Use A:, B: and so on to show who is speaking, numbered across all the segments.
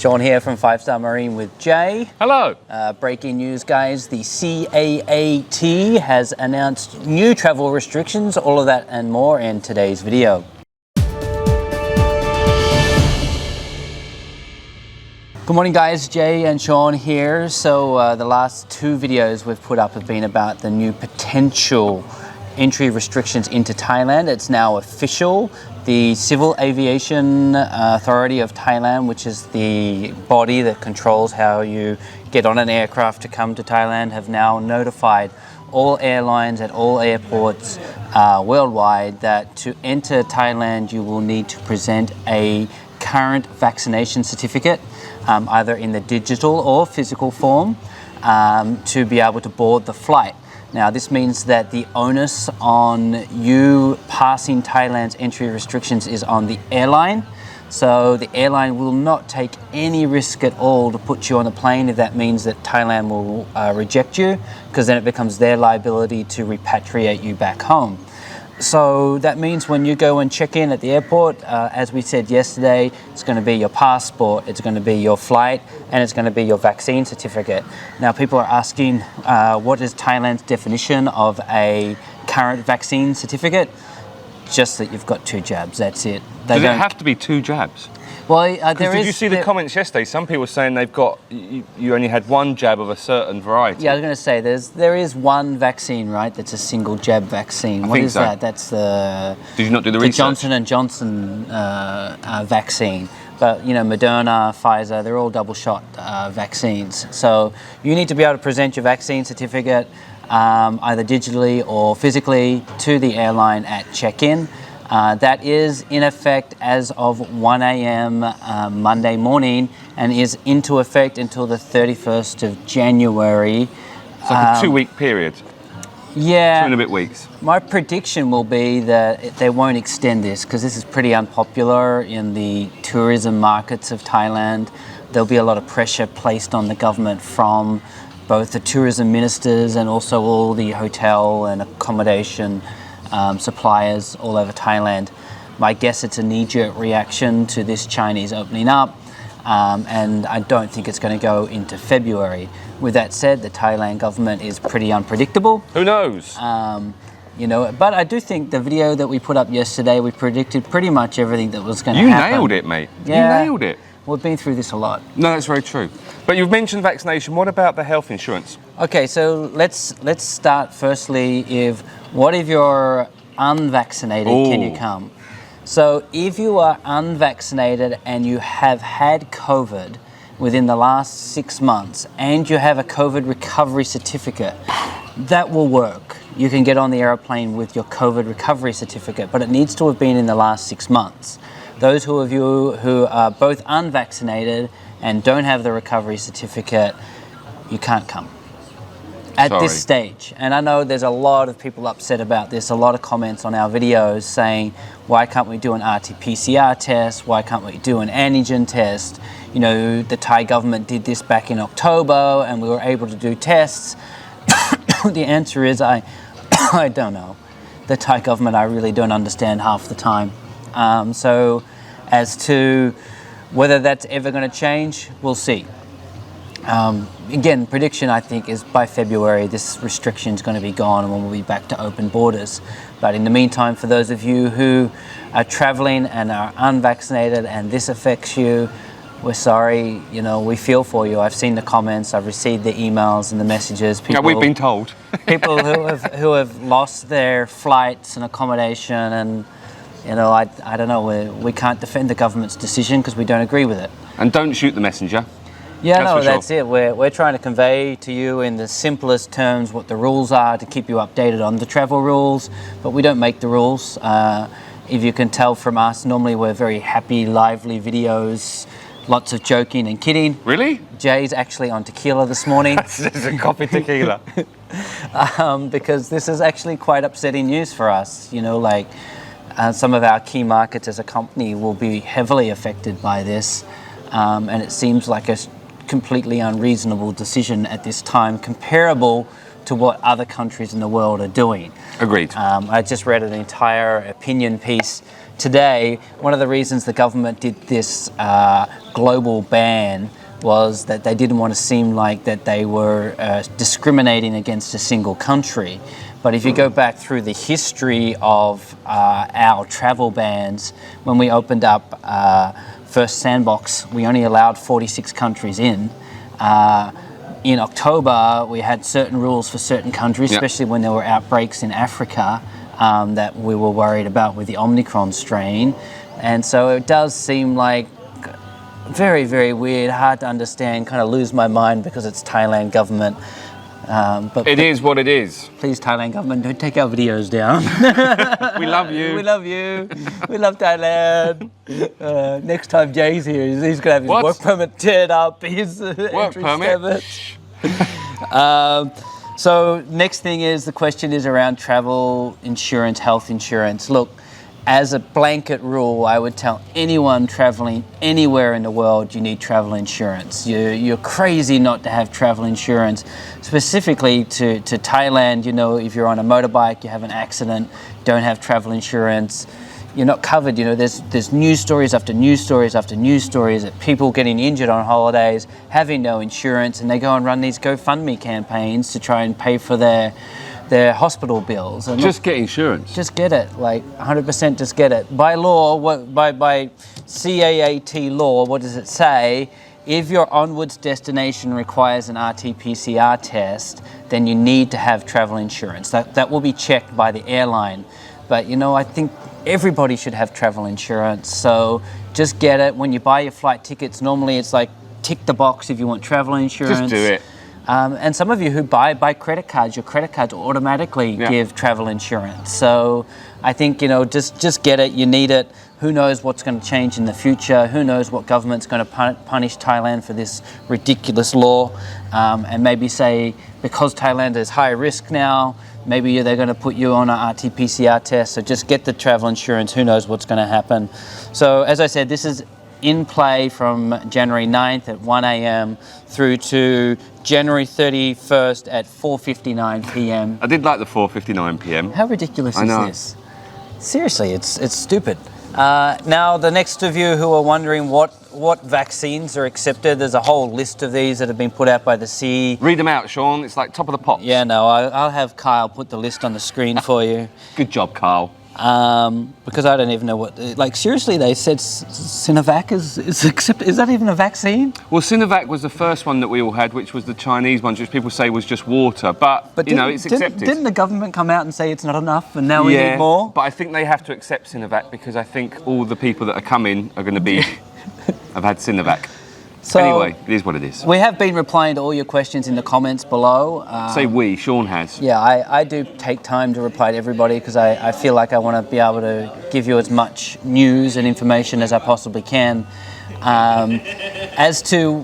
A: Sean here from 5-Star Marine with Jay.
B: Hello.
A: Breaking news, guys. The CAAT has announced new travel restrictions. All of that and more in today's video. Good morning, guys. Jay and Sean here. So the last two videos we've put up have been about the new potential entry restrictions into Thailand. It's now official. The Civil Aviation Authority of Thailand, which is the body that controls how you get on an aircraft to come to Thailand, have now notified all airlines at all airports worldwide that to enter Thailand you will need to present a current vaccination certificate, either in the digital or physical form, to be able to board the flight. Now, this means that the onus on you passing Thailand's entry restrictions is on the airline. So the airline will not take any risk at all to put you on the plane if that means that Thailand will reject you, because then it becomes their liability to repatriate you back home. So that means when you go and check in at the airport, as we said yesterday, it's going to be your passport, it's going to be your flight, and it's going to be your vaccine certificate. Now, people are asking, what is Thailand's definition of a current vaccine certificate? Just that you've got 2 jabs, that's it.
B: Does it have to be 2 jabs?
A: Well,
B: did you see the comments yesterday? Some people were saying they've got, you only had 1 jab of a certain variety.
A: Yeah, I was going to say, there is one vaccine, right, that's a single jab vaccine. What is that? That's the...
B: Did you not do the research?
A: Johnson & Johnson vaccine. But, you know, Moderna, Pfizer, they're all double shot vaccines. So you need to be able to present your vaccine certificate either digitally or physically to the airline at check-in. That is in effect as of 1 a.m. Monday morning and is into effect until the 31st of January.
B: It's like a 2-week period.
A: Yeah.
B: 2 and a bit weeks.
A: My prediction will be that they won't extend this because this is pretty unpopular in the tourism markets of Thailand. There'll be a lot of pressure placed on the government from both the tourism ministers and also all the hotel and accommodation suppliers all over Thailand. My guess it's a knee-jerk reaction to this Chinese opening up, and I don't think it's going to go into February. With that said, the Thailand government is pretty unpredictable.
B: Who knows?
A: You know, but I do think the video that we put up yesterday, we predicted pretty much everything that was going to happen.
B: You nailed it, mate.
A: Yeah.
B: You nailed it.
A: We've been through this a lot.
B: No, that's very true. But you've mentioned vaccination. What about the health insurance? Okay,
A: so let's start firstly what if you're unvaccinated, can you come? So if you are unvaccinated and you have had COVID within the last 6 months and you have a COVID recovery certificate, that will work. You can get on the airplane with your COVID recovery certificate, but it needs to have been in the last 6 months. Those of you who are both unvaccinated and don't have the recovery certificate, you can't come at this stage. And I know there's a lot of people upset about this, a lot of comments on our videos saying, why can't we do an RT-PCR test? Why can't we do an antigen test? You know, the Thai government did this back in October and we were able to do tests. The answer is I don't know. The Thai government, I really don't understand half the time. So as to whether that's ever going to change, we'll see. Again, prediction I think is by February this restriction is going to be gone and we'll be back to open borders. But in the meantime, for those of you who are traveling and are unvaccinated and this affects you, we're sorry, you know, we feel for you. I've seen the comments, I've received the emails and the messages.
B: People, we've been told.
A: People who have lost their flights and accommodation, and you know, I don't know, we can't defend the government's decision because we don't agree with it.
B: And don't shoot the messenger.
A: Yeah, that's it. We're trying to convey to you in the simplest terms what the rules are to keep you updated on the travel rules, but we don't make the rules. If you can tell from us, normally we're very happy, lively videos, lots of joking and kidding.
B: Really?
A: Jay's actually on tequila this morning.
B: This is a coffee tequila.
A: Because this is actually quite upsetting news for us. You know, like some of our key markets as a company will be heavily affected by this. And it seems like a completely unreasonable decision at this time, comparable to what other countries in the world are doing.
B: Agreed.
A: I just read an entire opinion piece today, one of the reasons the government did this global ban was that they didn't want to seem like that they were discriminating against a single country. But if you go back through the history of our travel bans, when we opened up first Sandbox, we only allowed 46 countries in. In October, we had certain rules for certain countries, especially when there were outbreaks in Africa that we were worried about with the Omicron strain. And so it does seem like very, very weird, hard to understand, kind of lose my mind because it's Thailand government. But
B: it is what it is.
A: Please, Thailand government, don't take our videos down.
B: We love you.
A: We love you. We love Thailand. Next time Jay's here, he's going to have his work permit teared up. His
B: work permit.
A: So next thing is, the question is around travel insurance, health insurance. Look, as a blanket rule, I would tell anyone traveling anywhere in the world, you need travel insurance. You're crazy not to have travel insurance. Specifically to Thailand, you know, if you're on a motorbike, you have an accident, don't have travel insurance, you're not covered. You know, there's news stories after news stories after news stories of people getting injured on holidays, having no insurance, and they go and run these GoFundMe campaigns to try and pay for their hospital bills. And
B: just get insurance.
A: Just get it, like 100% just get it. By law, by CAAT law, what does it say? If your onwards destination requires an RT-PCR test, then you need to have travel insurance. That will be checked by the airline. But, you know, I think everybody should have travel insurance. So just get it. When you buy your flight tickets, normally it's like tick the box if you want travel insurance.
B: Just do it.
A: And some of you who buy credit cards, your credit cards automatically give travel insurance. So I think, you know, just get it. You need it. Who knows what's going to change in the future? Who knows what government's going to punish Thailand for this ridiculous law? And maybe say, because Thailand is high risk now, maybe they're going to put you on an RT-PCR test. So just get the travel insurance. Who knows what's going to happen? So as I said, this is in play from January 9th at 1 a.m. through to January 31st at 4:59 p.m.
B: I did like the 4:59 p.m.
A: How ridiculous is this? Seriously, it's stupid. Now, the next of you who are wondering what vaccines are accepted, there's a whole list of these that have been put out by the CE.
B: Read them out, Sean. It's like top of the pops.
A: Yeah, no, I'll have Kyle put the list on the screen for you.
B: Good job, Kyle.
A: Because I don't even know what... Like, seriously, they said Sinovac is accepted. Is that even a vaccine?
B: Well, Sinovac was the first one that we all had, which was the Chinese one, which people say was just water. But you know, it's accepted.
A: Didn't the government come out and say it's not enough and now we need more?
B: But I think they have to accept Sinovac because I think all the people that are coming are going to be... have had Sinovac. So, anyway, it is what it is.
A: We have been replying to all your questions in the comments below.
B: Say we, Sean has.
A: Yeah, I do take time to reply to everybody because I feel like I want to be able to give you as much news and information as I possibly can. As to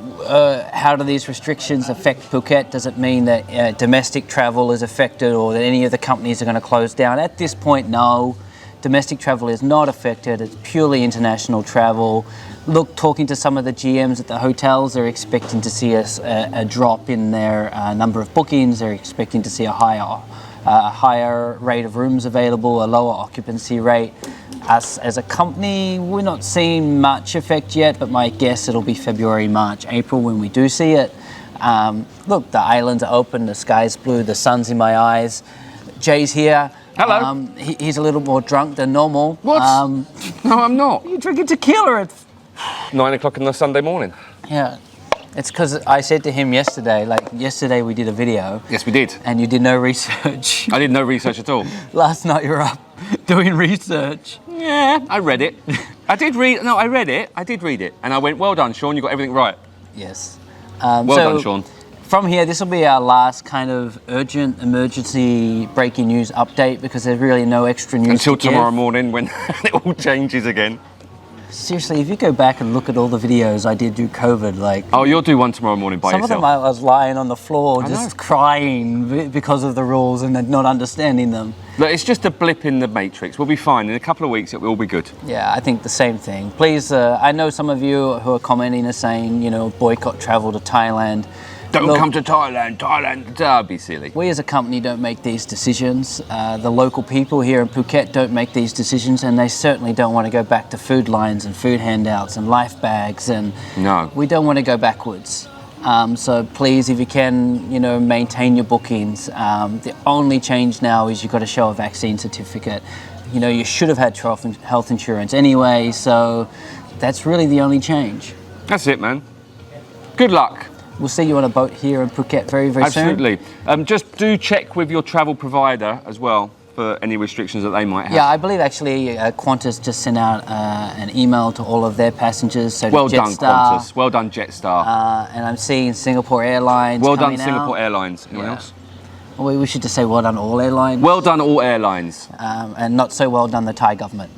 A: how do these restrictions affect Phuket, does it mean that domestic travel is affected or that any of the companies are going to close down? At this point, no. Domestic travel is not affected. It's purely international travel. Look, talking to some of the GMs at the hotels, they're expecting to see a drop in their number of bookings. They're expecting to see a higher rate of rooms available, a lower occupancy rate. Us as a company, we're not seeing much effect yet, but my guess it'll be February, March, April when we do see it. Look, the islands are open, the sky's blue, the sun's in my eyes. Jay's here.
B: Hello.
A: He's a little more drunk than normal.
B: What? No, I'm not.
A: You're drinking tequila at
B: 9 o'clock on the Sunday morning.
A: Yeah. It's because I said to him yesterday we did a video.
B: Yes, we did.
A: And you did no research.
B: I did no research at all.
A: Last night you were up doing research.
B: Yeah, I read it. I did read it. And I went, well done, Sean, you got everything right.
A: Yes.
B: Well done, Sean.
A: From here, this will be our last kind of urgent emergency breaking news update because there's really no extra news
B: until tomorrow morning when it all changes again.
A: Seriously, if you go back and look at all the videos I did do COVID, like...
B: Oh, you'll do one tomorrow morning by yourself.
A: Some of them I was lying on the floor just crying because of the rules and not understanding them.
B: Look, it's just a blip in the matrix. We'll be fine. In a couple of weeks, it will all be good.
A: Yeah, I think the same thing. Please, I know some of you who are commenting are saying, you know, boycott travel to Thailand.
B: Don't
A: Look,
B: come to Thailand. That'd be silly.
A: we as a company don't make these decisions. The local people here in Phuket don't make these decisions, and they certainly don't want to go back to food lines and food handouts and life bags. And
B: No.
A: we don't want to go backwards. So please, if you can, maintain your bookings. The only change now is you've got to show a vaccine certificate. You should have had health insurance anyway, so that's really the only change.
B: That's it, man. Good luck.
A: We'll see you on a boat here in Phuket very, very soon.
B: Absolutely. Just do check with your travel provider as well for any restrictions that they might have.
A: Yeah, I believe actually Qantas just sent out an email to all of their passengers. So
B: Well done,
A: Jetstar,
B: Qantas. Well done, Jetstar.
A: and I'm seeing Singapore Airlines.
B: Well done,
A: coming
B: Singapore
A: out.
B: Airlines. Anyone
A: Yeah.
B: else?
A: Well, we should just say well done all airlines.
B: Well done, all airlines.
A: And not so well done the Thai government.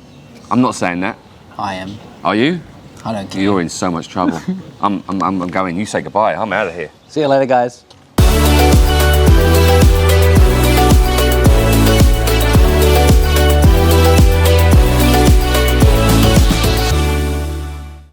B: I'm not saying that.
A: I am.
B: Are you?
A: I don't care.
B: You're in so much trouble. I'm going. You say goodbye. I'm out of here.
A: See you later, guys.